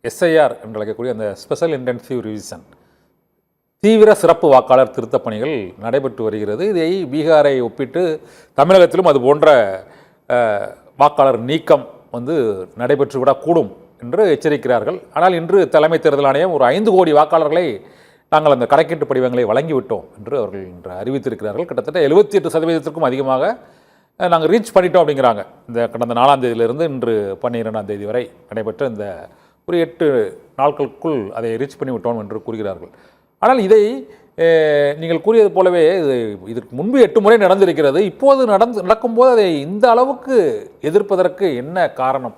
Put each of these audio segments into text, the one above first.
SIR என்று அழைக்கக்கூடிய அந்த ஸ்பெஷல் இன்டென்சிவ் ரிவிஷன் தீவிர சிறப்பு வாக்காளர் திருத்தப் பணிகள் நடைபெற்று வருகிறது. இதை பீகாரை ஒப்பிட்டு தமிழகத்திலும் அது போன்ற வாக்காளர் நீக்கம் நடைபெற்று விடக்கூடும் என்று எச்சரிக்கிறார்கள். ஆனால் இன்று தலைமை தேர்தல் ஆணையம் ஒரு 5 கோடி வாக்காளர்களை நாங்கள் அந்த கணக்கீட்டு படிவங்களை வழங்கிவிட்டோம் என்று அவர்கள் இன்று அறிவித்திருக்கிறார்கள். கிட்டத்தட்ட 78% அதிகமாக நாங்கள் ரீச் பண்ணிட்டோம் அப்படிங்கிறாங்க. இந்த கடந்த 4ஆம் தேதியிலிருந்து இன்று 12ஆம் தேதி வரை நடைபெற்ற இந்த ஒரு 8 நாட்களுக்குள் அதை ரீச் பண்ணிவிட்டோம் என்று கூறுகிறார்கள். ஆனால் இதை நீங்கள் கூறியது போலவே இதற்கு முன்பு 8 முறை நடந்திருக்கிறது. இப்போது நடக்கும்போது அதை இந்த அளவுக்கு எதிர்ப்பதற்கு என்ன காரணம்?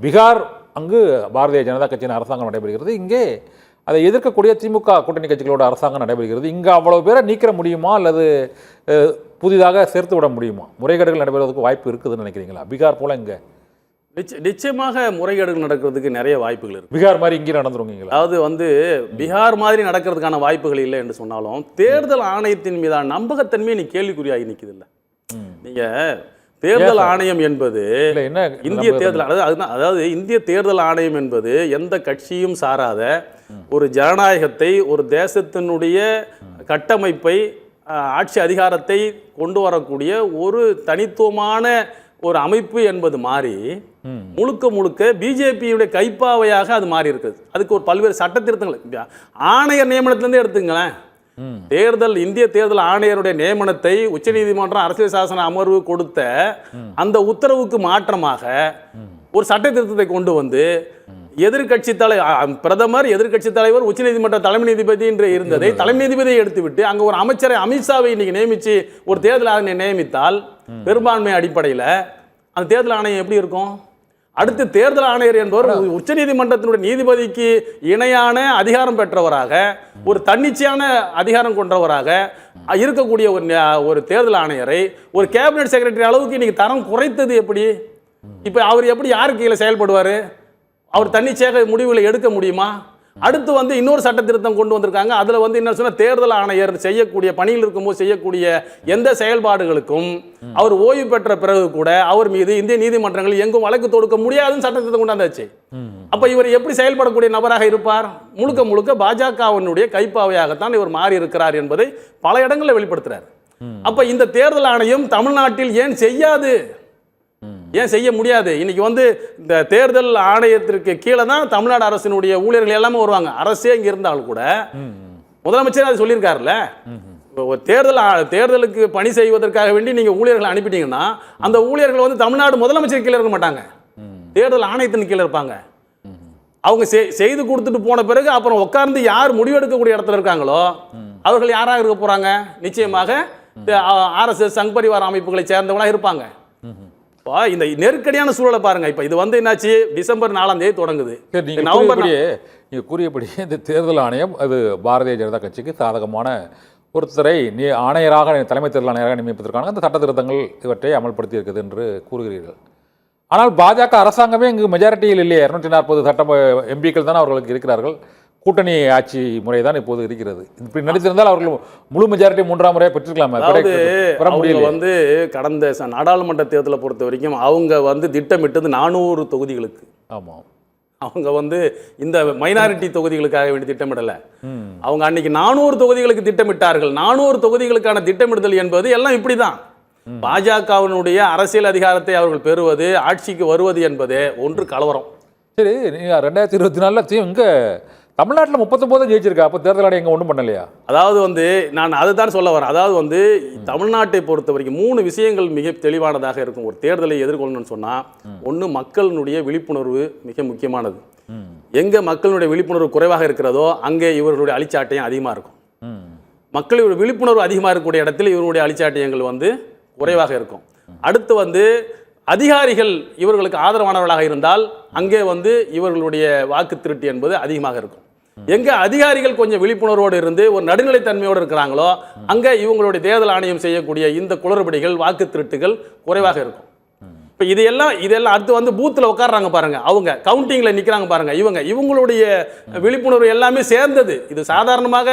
பீகார் அங்கு பாரதிய ஜனதா கட்சியின் அரசாங்கம் நடைபெறுகிறது, இங்கே அதை எதிர்க்கக்கூடிய திமுக கூட்டணி கட்சிகளோட அரசாங்கம் நடைபெறுகிறது. இங்கே அவ்வளவு பேரை நீக்கிற முடியுமா அல்லது புதிதாக சேர்த்து விட முடியுமா? முறைகேடுகள் நடைபெறுவதற்கு வாய்ப்பு இருக்குதுன்னு நினைக்கிறீங்களா? பீகார் போல இங்கே நிச்சயமாக முறைகேடுகள் நடக்கிறதுக்கு நிறைய வாய்ப்புகள் இருக்குது. பீகார் மாதிரி இங்கே நடந்துருவீங்களா? அதாவது பீகார் மாதிரி நடக்கிறதுக்கான வாய்ப்புகள் இல்லை என்று சொன்னாலும் தேர்தல் ஆணையத்தின் மீதான நம்பகத்தன்மையை நீ கேள்விக்குறியாகி நிற்குது இல்லை. நீங்கள் தேர்தல் ஆணையம் என்பது இந்திய தேர்தல் அதாவது இந்திய தேர்தல் ஆணையம் என்பது எந்த கட்சியும் சாராத ஒரு ஜனநாயகத்தை, ஒரு தேசத்தினுடைய கட்டமைப்பை, ஆட்சி அதிகாரத்தை கொண்டு வரக்கூடிய ஒரு தனித்துவமான ஒரு அமைப்பு என்பது மாறி முழுக்க முழுக்க பிஜேபியுடைய கைப்பாவையாக அது மாறி இருக்குது. அதுக்கு ஒரு பல்வேறு சட்ட திருத்தங்கள் ஆணையர் நியமனத்திலிருந்தே எடுத்துங்களேன். இந்திய தேர்தல் ஆணையருடைய நியமனத்தை உச்சநீதிமன்றம் அரசியல் சாசன அமர்வு கொடுத்த அந்த உத்தரவுக்கு மாற்றமாக ஒரு சட்ட திருத்தத்தை கொண்டு வந்து எதிர்கட்சி பிரதமர், எதிர்கட்சி தலைவர், உச்சநீதிமன்ற தலைமை நீதிபதி என்று இருந்ததை தலைமை நீதிபதியை எடுத்துவிட்டு அங்க ஒரு அமைச்சரை அமித்ஷாவை இன்னைக்கு நியமிச்சு ஒரு தேர்தல் ஆணையம் நியமித்தால் பெரும்பான்மை அடிப்படையில் அந்த தேர்தல் ஆணையம் எப்படி இருக்கும்? அடுத்து தேர்தல் ஆணையர் என்பவர் உச்சநீதிமன்றத்தினுடைய நீதிபதிக்கு இணையான அதிகாரம் பெற்றவராக, ஒரு தன்னிச்சையான அதிகாரம் கொண்டவராக இருக்கக்கூடிய ஒரு தேர்தல் ஆணையரை ஒரு கேபினட் செக்ரட்டரி அளவுக்கு இன்னைக்கு தரம் குறைத்தது எப்படி? இப்ப அவர் எப்படி யாருக்கு கீழே செயல்படுவார்? அவர் தன்னிச்சையாக முடிவுகளை எடுக்க முடியுமா? அடுத்து இன்னொரு சட்ட திருத்தம் கொண்டு வந்திருக்காங்க. அதுல என்ன சொன்னா, தேர்தல் ஆணையர் செய்யக்கூடிய பணியில் இருக்கும்போது செய்யக்கூடிய எந்த செயல்பாடுகளுக்கும் அவர் ஓய்வு பெற்ற பிறகு கூட அவர் மீது இந்திய நீதிமன்றங்கள் எங்கும் வழக்கு தொடுக்க முடியாதுன்னு சட்ட திருத்தம் கொண்டாந்தாச்சு. அப்ப இவர் எப்படி செயல்படக்கூடிய நபராக இருப்பார்? முழுக்க முழுக்க பாஜகவினுடைய கைப்பாவையாகத்தான் இவர் மாறி இருக்கிறார் என்பதை பல இடங்களில் வெளிப்படுத்துறார். அப்ப இந்த தேர்தல் ஆணையம் தமிழ்நாட்டில் ஏன் செய்யாது, ஏன் செய்ய முடியாது? இன்னைக்கு இந்த தேர்தல் ஆணையத்திற்கு கீழே தான் தமிழ்நாடு அரசினுடைய ஊழியர்கள் எல்லாமே வருவாங்க. அரசே இங்க இருந்தாலும் கூட முதலமைச்சர் அது சொல்லியிருக்காருல்ல, தேர்தலுக்கு பணி செய்வதற்காக வேண்டி நீங்க ஊழியர்களை அனுப்பிட்டீங்கன்னா அந்த ஊழியர்கள் தமிழ்நாடு முதலமைச்சர் கீழே இருக்க மாட்டாங்க, தேர்தல் ஆணையத்தின் கீழே இருப்பாங்க. அவங்க செய்து கொடுத்துட்டு போன பிறகு அப்புறம் உட்கார்ந்து யார் முடிவெடுக்கக்கூடிய இடத்துல இருக்காங்களோ அவர்கள் யாராக இருக்க போறாங்க? நிச்சயமாக RSS சங் பரிவார அமைப்புகளை சேர்ந்தவங்களா இருப்பாங்க. இந்த நெருக்கடியான சூழலை பாருங்க. இப்ப இது என்னாச்சு, டிசம்பர் 4ஆம் தேதி தொடங்குது. நீங்க கூறியபடி இந்த தேர்தல் ஆணையம் அது பாரதிய ஜனதா கட்சிக்கு சாதகமான ஒருத்தரை ஆணையராக, தலைமை தேர்தல் ஆணையராக நியமிப்பதற்கான அந்த சட்ட திருத்தங்கள் இவற்றை அமல்படுத்தி இருக்குது என்று கூறுகிறீர்கள். ஆனால் பாஜக அரசாங்கமே இங்கு மெஜாரிட்டியில் இல்லையே, 240 சட்ட எம்பிக்கள் தான் அவர்களுக்கு இருக்கிறார்கள். கூட்டணி ஆட்சி முறை தான் இப்போது இருக்கிறது. இப்படி நடித்திருந்தால் அவர்கள் முழு மெஜாரிட்டி 3ஆம் முறையாக பெற்றிருக்கலாமா? கடந்த நாடாளுமன்ற தேர்தலை பொறுத்த வரைக்கும் அவங்க திட்டமிட்டது 400 தொகுதிகளுக்கு. ஆமாம், அவங்க இந்த மைனாரிட்டி தொகுதிகளுக்காக வேண்டி திட்டமிடல. அவங்க அன்னைக்கு 400 தொகுதிகளுக்கு திட்டமிட்டார்கள். 400 தொகுதிகளுக்கான திட்டமிடுதல் என்பது எல்லாம் இப்படிதான். பாஜகவினுடைய அரசியல் அதிகாரத்தை அவர்கள் பெறுவது, ஆட்சிக்கு வருவது என்பது ஒன்று கலவரம். சரி, நீங்க 2024 இங்க தமிழ்நாட்டில் 39 ஜெயிச்சிருக்கா? அப்போ தேர்தல் ஆணையம் ஒன்றும் பண்ணலையா? அதாவது நான் அதுதான் சொல்ல வரேன். அதாவது தமிழ்நாட்டை பொறுத்த வரைக்கும் 3 விஷயங்கள் மிக தெளிவானதாக இருக்கும். ஒரு தேர்தலை எதிர்கொள்ளணும்னு சொன்னா, ஒன்று மக்களினுடைய விழிப்புணர்வு மிக முக்கியமானது. எங்க மக்களுடைய விழிப்புணர்வு குறைவாக இருக்கிறதோ அங்கே இவர்களுடைய அழிச்சாட்டியம் அதிகமாக இருக்கும். மக்களுடைய விழிப்புணர்வு அதிகமாக இருக்கக்கூடிய இடத்தில் இவருடைய அழிச்சாட்டியங்கள் குறைவாக இருக்கும். அடுத்து அதிகாரிகள் இவர்களுக்கு ஆதரவானவர்களாக இருந்தால் அங்கே இவர்களுடைய வாக்கு திருட்டு என்பது அதிகமாக இருக்கும். எங்க அதிகாரிகள் கொஞ்சம் விழிப்புணர்வோடு இருந்து ஒரு நடுநிலைத்தன்மையோடு இருக்கிறாங்களோ அங்க இவங்களுடைய தேர்தல் ஆணையம் செய்யக்கூடிய இந்த குளறுபடிகள், வாக்கு திருட்டுகள் குறைவாக இருக்கும். இப்போ இதெல்லாம் அடுத்து பூத்தில் உட்காடுறாங்க பாருங்க, அவங்க கவுண்டிங்ல நிற்கிறாங்க பாருங்க, இவங்களுடைய விழிப்புணர்வு எல்லாமே சேர்ந்தது. இது சாதாரணமாக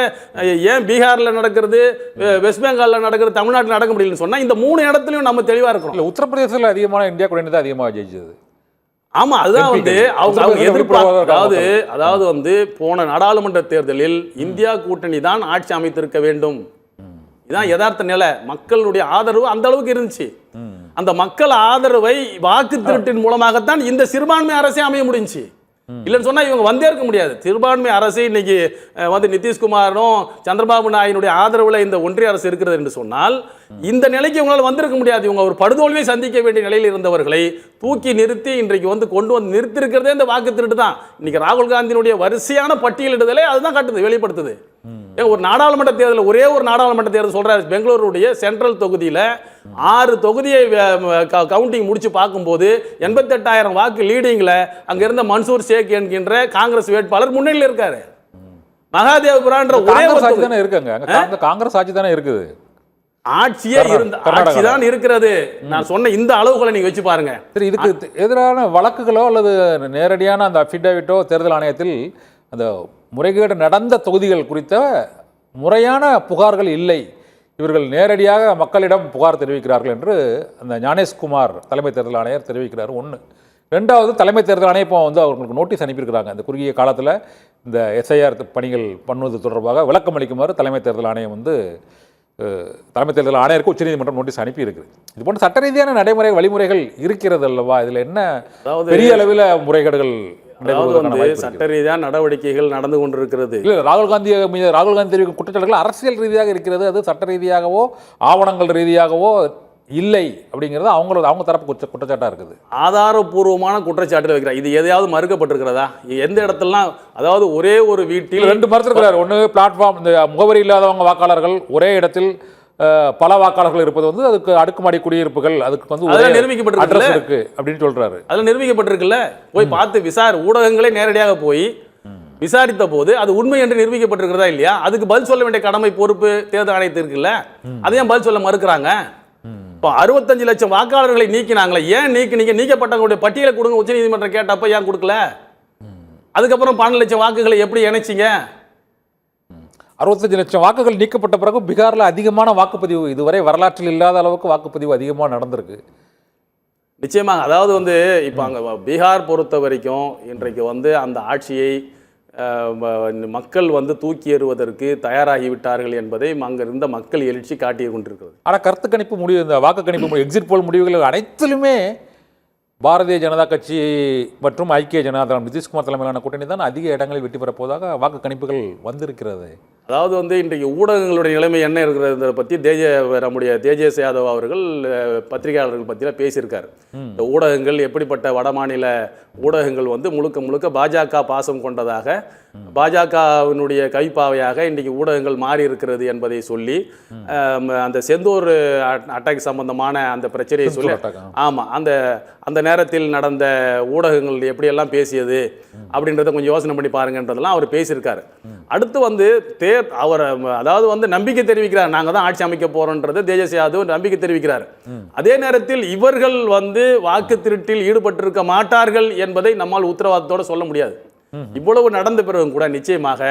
ஏன் பீகாரில் நடக்கிறது, வெஸ்ட் பெங்காலில் நடக்கிறது, தமிழ்நாட்டில் நடக்க முடியலன்னு சொன்னால் இந்த 3 இடத்துலையும் நம்ம தெளிவாக இருக்கிறோம். உத்தரப்பிரதேசத்தில் அதிகமான இந்தியா கூட்டணி தான் அதிகமாக ஜெயிச்சது. ஆமா, அதுதான் வந்து அவங்க எதிர்பார்க்க அதாவது வந்து போன நாடாளுமன்ற தேர்தலில் இந்தியா கூட்டணி தான் ஆட்சி அமைத்திருக்க வேண்டும். இதான் யதார்த்த நிலை. மக்களுடைய ஆதரவு அந்த அளவுக்கு இருந்துச்சு. அந்த மக்கள் ஆதரவை வாக்கு திருட்டின் மூலமாகத்தான் இந்த சிறுபான்மை அரசே அமைய முடிஞ்சுச்சு. இல்லைன்னு சொன்னா இவங்க வந்தே இருக்க முடியாது. சிறுபான்மை அரசு இன்னைக்கு வந்து நிதிஷ்குமாரும் சந்திரபாபு நாயுடைய ஆதரவுல இந்த ஒன்றிய அரசு இருக்கிறது என்று சொன்னால் இந்த நிலைக்கு இவங்களால வந்திருக்க முடியாது. இவங்க ஒரு படுதோல்வியை சந்திக்க வேண்டிய நிலையில் இருந்தவர்களை தூக்கி நிறுத்தி இன்றைக்கு வந்து கொண்டு வந்து நிறுத்தி இருக்கிறதே இந்த வாக்கு திருட்டு தான். இன்னைக்கு ராகுல் காந்தியினுடைய வரிசையான பட்டியலிடுதலே அதுதான் காட்டுது, வெளிப்படுத்துது. ஒரு நாடாளுமன்ற தேர்தல், ஒரே ஒரு நாடாளுமன்ற தேர்தல் சொல்றாரு, பெங்களூருடைய சென்ட்ரல் தொகுதியில 6 தொகுதியை கவுண்டிங் முடிச்சு பார்க்கும்போது 88,000 வாக்கு லீடிங்ல அங்க இருந்த மன்சூர் ஷேக் என்கின்ற காங்கிரஸ் வேட்பாளர் முன்னிலையில் இருக்காரு. மகாதேவபுரான்ற ஒரே ஒரு ஆட்சி தானே இருக்குங்க, அங்க காங்கிரஸ் ஆட்சி தானே இருக்குது, ஆட்சியே ஆட்சி தான் இருக்கிறது. நான் சொன்ன இந்த அளவுகளை நீங்க வச்சு பாருங்க. சரி, இதுக்கு எதிரான வழக்குகளோ அல்லது நேரடியான அந்த அஃபிடவிட்டோ தேர்தல் ஆணையத்தில் அந்த முறைகேடு நடந்த தொகுதிகள் குறித்த முறையான புகார்கள் இல்லை, இவர்கள் நேரடியாக மக்களிடம் புகார் தெரிவிக்கிறார்கள் என்று அந்த ஞானேஷ்குமார் தலைமை தேர்தல் ஆணையர் தெரிவிக்கிறார். ஒன்று. ரெண்டாவது, தலைமை தேர்தல் ஆணையம் இப்போ வந்து அவர்களுக்கு நோட்டீஸ் அனுப்பியிருக்கிறாங்க. இந்த குறுகிய காலத்தில் இந்த எஸ்ஐஆர் பணிகள் பண்ணுவது தொடர்பாக விளக்கம் அளிக்குமாறு தலைமை தேர்தல் ஆணையம் வந்து தலைமை தேர்தல் ஆணையருக்கு உச்சநீதிமன்றம் நோட்டீஸ் அனுப்பியிருக்கு. இது போன்ற சட்ட ரீதியான நடைமுறை வழிமுறைகள் இருக்கிறது அல்லவா? இதில் என்ன பெரிய அளவில் முறைகேடுகள் சட்ட ரீதியான நடவடிக்கைகள் நடந்து கொண்டிருக்கிறது? ராகுல் காந்தி தெரிவிக்கும் குற்றச்சாட்டுகள் அரசியல் ரீதியாக இருக்கிறது, அது சட்ட ரீதியாகவோ ஆவணங்கள் ரீதியாகவோ இல்லை அப்படிங்கிறது அவங்க தரப்பு குற்றச்சாட்டா இருக்குது. ஆதாரபூர்வமான குற்றச்சாட்டு வைக்கிறார். இது எதையாவது மறுக்கப்பட்டிருக்கிறதா? எந்த இடத்துலலாம், அதாவது ஒரே ஒரு வீட்டில் 2 மறுத்திருக்கிறார். ஒன்று, பிளாட்ஃபார்ம், இந்த முகவரி இல்லாதவங்க வாக்காளர்கள் ஒரே இடத்தில் பல வாக்காளர்கள் இருப்பது வந்து அதுக்கு அடுக்குமாடி குடியிருப்புகள், அதுக்கு வந்து நிரூபிக்கப்பட்டிருக்கு அப்படின்னு சொல்றாரு. அதில் நிரூபிக்கப்பட்டிருக்குல்ல, போய் பார்த்து ஊடகங்களே நேரடியாக போய் விசாரித்த போது அது உண்மை என்று நிரூபிக்கப்பட்டிருக்கிறதா இல்லையா? அதுக்கு பதில் சொல்ல வேண்டிய கடமை, பொறுப்பு தேர்தல் ஆணையத்திற்கு இல்ல. அதையும் பதில் சொல்ல மறுக்கிறாங்க. இப்போ 65 லட்சம் வாக்காளர்களை நீக்கினாங்களே, ஏன் நீக்கப்பட்டவங்களுடைய பட்டியலை கொடுங்க உச்சநீதிமன்றம் கேட்டப்ப ஏன் கொடுக்கல? அதுக்கப்புறம் 12 லட்சம் வாக்குகளை எப்படி இணைச்சிங்க? 65 லட்சம் வாக்குகள் நீக்கப்பட்ட பிறகு பீகாரில் அதிகமான வாக்குப்பதிவு, இதுவரை வரலாற்றில் இல்லாத அளவுக்கு வாக்குப்பதிவு அதிகமாக நடந்திருக்கு. நிச்சயமாக. அதாவது வந்து இப்போ அங்கே பீகார் பொறுத்த வரைக்கும் இன்றைக்கு வந்து அந்த ஆட்சியை மக்கள் வந்து தூக்கி எறிவதற்கு தயாராகிவிட்டார்கள் என்பதை அங்கே இருந்த மக்கள் எழுச்சி காட்டி கொண்டிருக்கிறது. ஆனால் கருத்து கணிப்பு முடிவு, இந்த வாக்கு கணிப்பு எக்ஸிட் போல் முடிவுகள் அனைத்திலுமே பாரதிய ஜனதா கட்சி மற்றும் ஐக்கிய ஜனதா தளம் நிதிஷ்குமார் தலைமையிலான கூட்டணி தான் அதிக இடங்களில் வெற்றி பெறப் போவதாக வாக்கு கணிப்புகள் வந்திருக்கிறது. அதாவது வந்து இன்றைக்கு ஊடகங்களுடைய நிலைமை என்ன இருக்கிறத பற்றி நம்முடைய தேஜஸ் யாதவ் அவர்கள் பத்திரிகையாளர்கள் பற்றியில் பேசியிருக்காரு. இந்த ஊடகங்கள் எப்படிப்பட்ட வடமாநில ஊடகங்கள் வந்து முழுக்க பாஜக பாசம் கொண்டதாக, பாஜகவினுடைய கைப்பாவையாக இன்றைக்கு ஊடகங்கள் மாறி இருக்கிறது என்பதை சொல்லி, அந்த செந்தூர் அட்டாக் சம்பந்தமான அந்த பிரச்சனையை சொல்லி, ஆமாம், அந்த நேரத்தில் நடந்த ஊடகங்கள் எப்படியெல்லாம் பேசியது அப்படின்றத கொஞ்சம் யோசனை பண்ணி பாருங்கன்றதெல்லாம் அவர் பேசியிருக்காரு. அடுத்து வந்து அவர் அதாவது வந்து நம்பிக்கை தெரிவிக்கிறார், நாங்கள் தான் ஆட்சி அமைக்க போறோன்றது தேஜஸ் யாதவ் நம்பிக்கை தெரிவிக்கிறார். அதே நேரத்தில் இவர்கள் வந்து வாக்கு திருட்டில் ஈடுபட்டிருக்க மாட்டார்கள் என்பதை நம்மால் உத்தரவாதத்தோடு சொல்ல முடியாது. இவ்வளவு நடந்த பிறகும் கூட நிச்சயமாக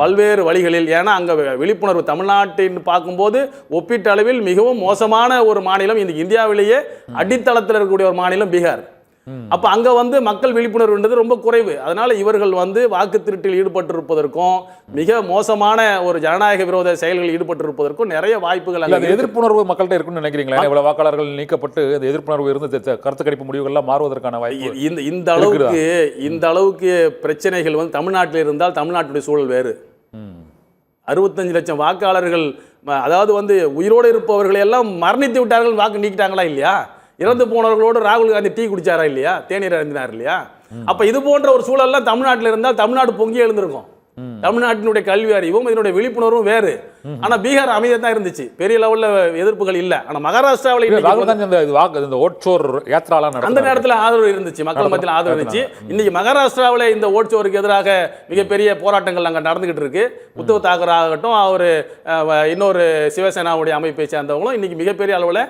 பல்வேறு வழிகளில், ஏன்னா அங்க விழிப்புணர்வு தமிழ்நாட்டின் பார்க்கும்போது ஒப்பீட்டு அளவில் மிகவும் மோசமான ஒரு மாநிலம், இன்னைக்கு இந்தியாவிலேயே அடித்தளத்தில் இருக்கக்கூடிய ஒரு மாநிலம் பீகார். அப்ப அங்க வந்து மக்கள் விழிப்புணர்வுன்றது ரொம்ப குறைவு. அதனால இவர்கள் வந்து வாக்கு திருட்டில் ஈடுபட்டிருப்பதற்கும் மிக மோசமான ஒரு ஜனநாயக விரோத செயல்களில் ஈடுபட்டிருப்பதற்கும் நிறைய வாய்ப்புகள், எதிர்ப்புணர்வு மக்கள்கிட்ட இருக்குன்னு நினைக்கிறீங்களா? இவ்வளவு வாக்காளர்கள் நீக்கப்பட்டு அந்த எதிர்ப்புணர்வு இருந்து கருத்து கணிப்பு முடிவுகள்லாம் மாறுவதற்கான வாய்ப்பு இந்த அளவுக்கு பிரச்சனைகள் வந்து தமிழ்நாட்டில் இருந்தால் தமிழ்நாட்டுடைய சூழல் வேறு. 65 லட்சம் வாக்காளர்கள், அதாவது வந்து உயிரோடு இருப்பவர்களை எல்லாம் மரணித்து விட்டார்கள், வாக்கு நீக்கிட்டாங்களா இல்லையா? இறந்து போனவர்களோடு ராகுல் காந்தி டீ குடிச்சாரா இல்லையா? தேநீர் அருந்தினார் இல்லையா? அப்ப இது போன்ற ஒரு சூழல்லாம் தமிழ்நாட்டில் இருந்தால் தமிழ்நாடு பொங்கி எழுந்திருக்கும். தமிழ்நாட்டினுடைய கல்வி அறிவும் இதனுடைய விழிப்புணர்வும் வேறு. ஆனா பீகார் அமைதியா தான் இருந்துச்சு, பெரிய லெவல்ல எதிர்ப்புகள் இல்ல. ஆனா மகாராஷ்டிராவில் அந்த நேரத்தில் ஆதரவு இருந்துச்சு, மக்கள் மத்தியில் ஆதரவு இருந்துச்சு. இன்னைக்கு மகாராஷ்டிராவில் இந்த ஓட்சோருக்கு எதிராக மிகப்பெரிய போராட்டங்கள் அங்கே நடந்துகிட்டு இருக்கு. உத்தவ் தாக்கரே ஆகட்டும், அவர் இன்னொரு சிவசேனாவுடைய அமைப்பை சேர்ந்தவங்களும் இன்னைக்கு மிகப்பெரிய அளவில்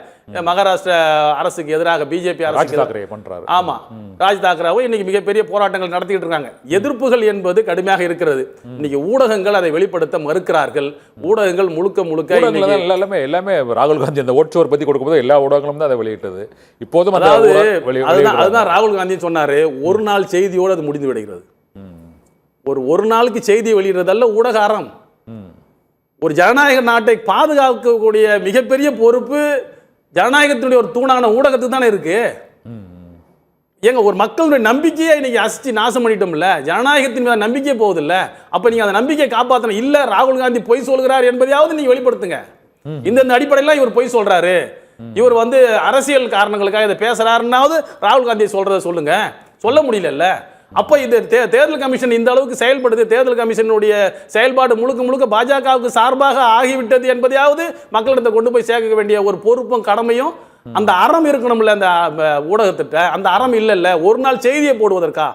மகாராஷ்டிரா அரசுக்கு எதிராக பிஜேபி ராஜ் அரசுக்கு தாக்கரே பண்றாரு. ஆமா ராஜ் தாக்கரேவும் இன்னைக்கு மிகப்பெரிய போராட்டங்கள் நடத்திட்டு இருக்காங்க. எதிர்ப்புகள் என்பது கடுமையாக இருக்கிறது. இன்னைக்கு ஊடகங்கள் அதை வெளிப்படுத்த மறுக்கிறார்கள். ஊடகங்கள் முழுக்க ஊடகங்கள் தான் எல்லாமே ராகுல் காந்தி அந்த ஓட்சோர் பத்தி கொடுக்கும்போது எல்லா ஊடகங்களும் தான் அதை வெளியிட்டது. இப்போதும் அந்த அதாவது வெளியிடுறாங்க. அதுதான் ராகுல் காந்தி சொன்னாரு, ஒரு நாள் செய்தியோடு அது முடிந்து விடுகிறது. ஒரு நாளுக்கு செய்தியை வெளியிடுறதல்ல ஊடக அறம். ஒரு ஜனநாயக நாட்டை பாதுகாக்கக்கூடிய மிகப்பெரிய பொறுப்பு ஜனநாயகத்தினுடைய ஒரு தூணான ஊடகத்துக்கு தானே இருக்கு. ஏங்க ஒரு மக்களுடைய நம்பிக்கையை இன்னைக்கு அசிச்சு நாசம் பண்ணிட்டோம்ல, ஜனநாயகத்தின் மீது நம்பிக்கையே போகுதில்ல. அப்ப நீங்க அந்த நம்பிக்கையை காப்பாற்றணும். இல்ல ராகுல் காந்தி பொய் சொல்கிறார் என்பதையாவது நீங்க வெளிப்படுத்துங்க. இந்த அடிப்படையில் இவர் பொய் சொல்றாரு, இவர் அரசியல் காரணங்களுக்காக இதை பேசுறாருன்னாவது ராகுல் காந்தி சொல்றதை சொல்லுங்க. சொல்ல முடியல. அப்ப இந்த தேர்தல் கமிஷன் இந்த அளவுக்கு செயல்படுது, தேர்தல் கமிஷனுடைய செயல்பாடு முழுக்க பாஜகவுக்கு சார்பாக ஆகிவிட்டது என்பதையாவது மக்களிடத்தை கொண்டு போய் சேர்க்க வேண்டிய ஒரு பொறுப்பும் கடமையும் அந்த அறம் இருக்கணும்ல. அந்த ஊடகத்திட்ட அந்த அறம் இல்லைல்ல. ஒரு நாள் செய்தியை போடுவதற்கா